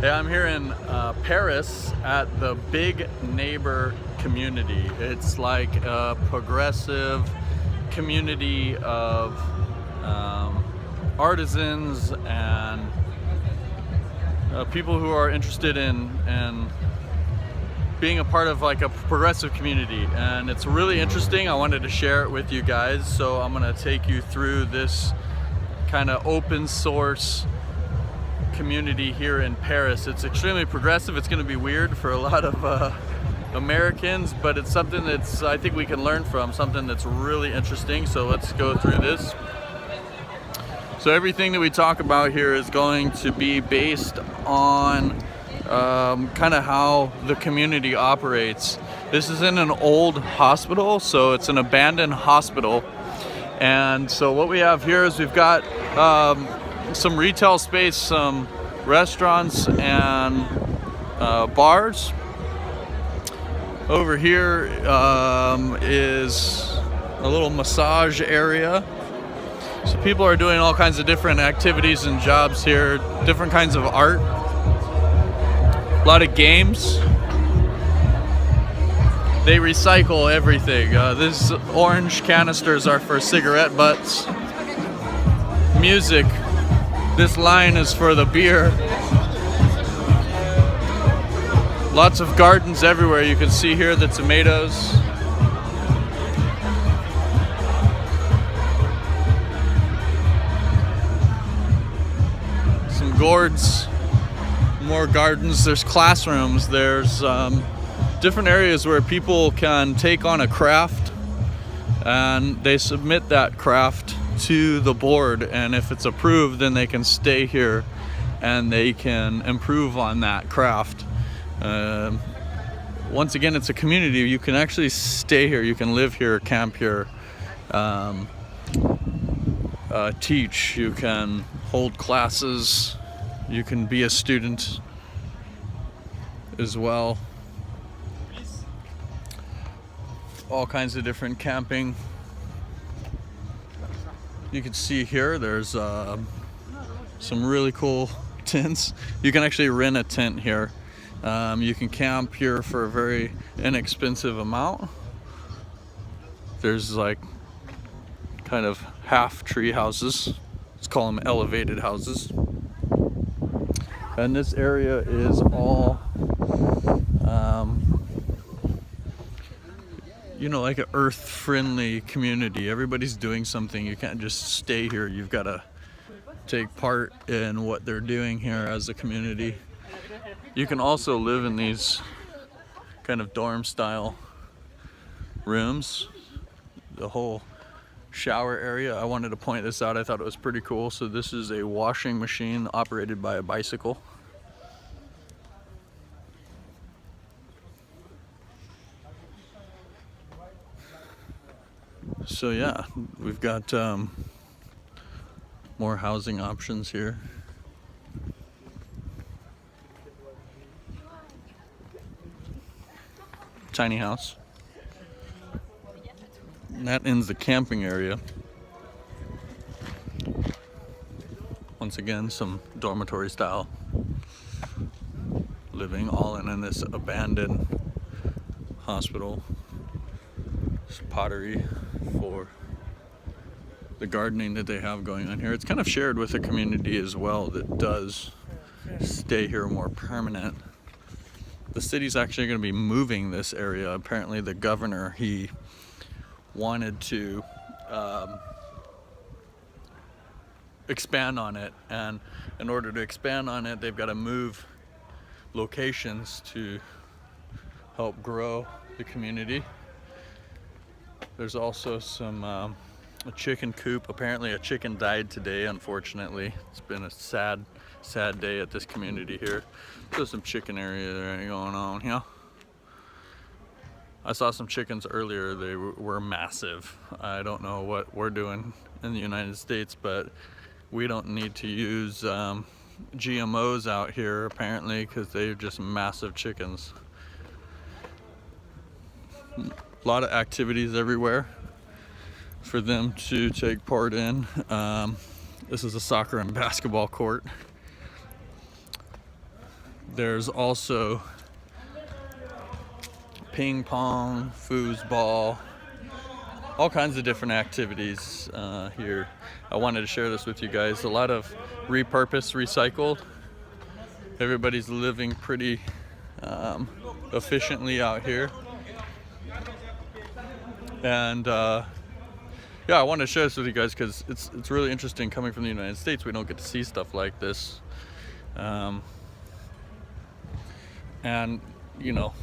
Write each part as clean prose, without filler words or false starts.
Hey, I'm here in Paris at the Big Neighbor community. It's like a progressive community of artisans and people who are interested in being a part of like a progressive community, and it's really interesting. I wanted to share it with you guys, so I'm gonna take you through this kind of open source community here in Paris. It's extremely progressive. It's going to be weird for a lot of Americans, but it's something that's I think we can learn from, something that's really interesting. So let's go through this. So everything that we talk about here is going to be based on kind of how the community operates. This is in an old hospital, so it's an abandoned hospital. And so what we have here is we've got some retail space, some restaurants and bars. Over here is a little massage area. So people are doing all kinds of different activities and jobs here, different kinds of art, a lot of games. They recycle everything. These orange canisters are for cigarette butts. Music. This line is for the beer. Lots of gardens everywhere. You can see here the tomatoes. Some gourds. More gardens. There's classrooms. There's different areas where people can take on a craft and they submit that craft to the board, and if it's approved, then they can stay here and they can improve on that craft. Once again, it's a community. You can actually stay here, you can live here, camp here, teach, you can hold classes, you can be a student as well. All kinds of different camping. You can see here there's some really cool tents. You can actually rent a tent here. You can camp here for a very inexpensive amount. There's like kind of half tree houses. Let's call them elevated houses. And this area is all like an earth-friendly community. Everybody's doing something. You can't just stay here. You've got to take part in what they're doing here as a community. You can also live in these kind of dorm-style rooms. The whole shower area. I wanted to point this out. I thought it was pretty cool. So this is a washing machine operated by a bicycle. So yeah, we've got more housing options here. Tiny house. And that ends the camping area. Once again, some dormitory style living, all in this abandoned hospital. There's pottery for the gardening that they have going on here. It's kind of shared with the community as well that does stay here more permanent. The city's actually going to be moving this area. Apparently the governor, he wanted to expand on it, and in order to expand on it, they've got to move locations to help grow the community. There's also some a chicken coop. Apparently a chicken died today, unfortunately. It's been a sad day at this community here. There's some chicken area there going on here. I saw some chickens earlier. They were massive. I don't know what we're doing in the United States, but we don't need to use GMOs out here apparently, because they're just massive chickens. A lot of activities everywhere for them to take part in. This is a soccer and basketball court. There's also ping pong, foosball, all kinds of different activities here. I wanted to share this with you guys. A lot of repurposed, recycled. Everybody's living pretty efficiently out here. And yeah, I wanted to share this with you guys because it's really interesting. Coming from the United States, we don't get to see stuff like this. And you know,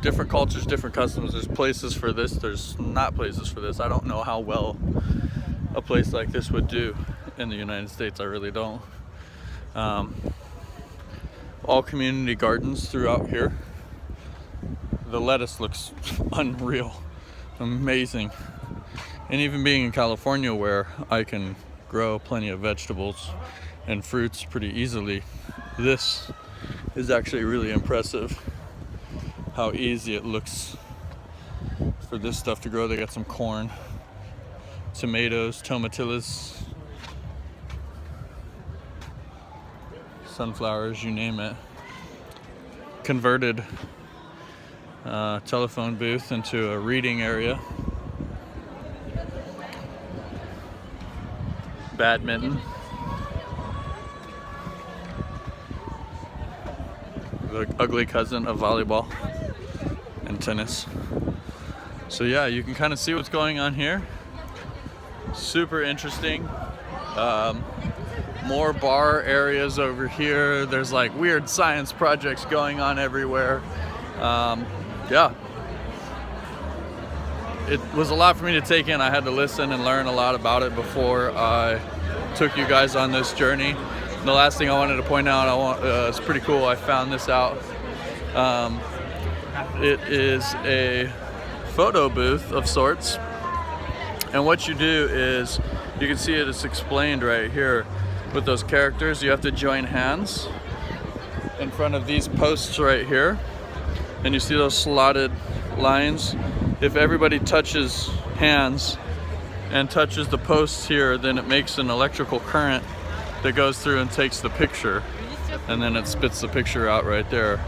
different cultures, different customs. There's places for this, there's not places for this. I don't know how well a place like this would do in the United States. I really don't. All community gardens throughout here. The lettuce looks unreal, amazing. And even being in California, where I can grow plenty of vegetables and fruits pretty easily, this is actually really impressive how easy it looks for this stuff to grow. They got some corn, tomatoes, tomatillos, sunflowers, you name it. Converted telephone booth into a reading area. Badminton. The ugly cousin of volleyball and tennis. So yeah, you can kind of see what's going on here. Super interesting. More bar areas over here. There's like weird science projects going on everywhere. Yeah. It was a lot for me to take in. I had to listen and learn a lot about it before I took you guys on this journey. And the last thing I wanted to point out, it's pretty cool. I found this out. It is a photo booth of sorts. And what you do is, you can see it's explained right here with those characters. You have to join hands in front of these posts right here. And you see those slotted lines. If everybody touches hands and touches the posts here, then it makes an electrical current that goes through and takes the picture, and then it spits the picture out right there.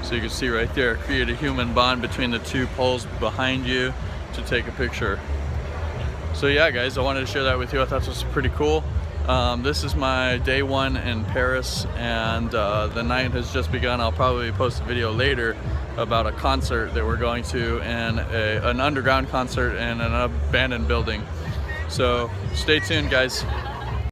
So you can see right there, create a human bond between the two poles behind you to take a picture. So yeah guys, I wanted to share that with you. I thought this was pretty cool. This is my day one in Paris, and the night has just begun. I'll probably post a video later about a concert that we're going to, and an underground concert in an abandoned building. So stay tuned guys.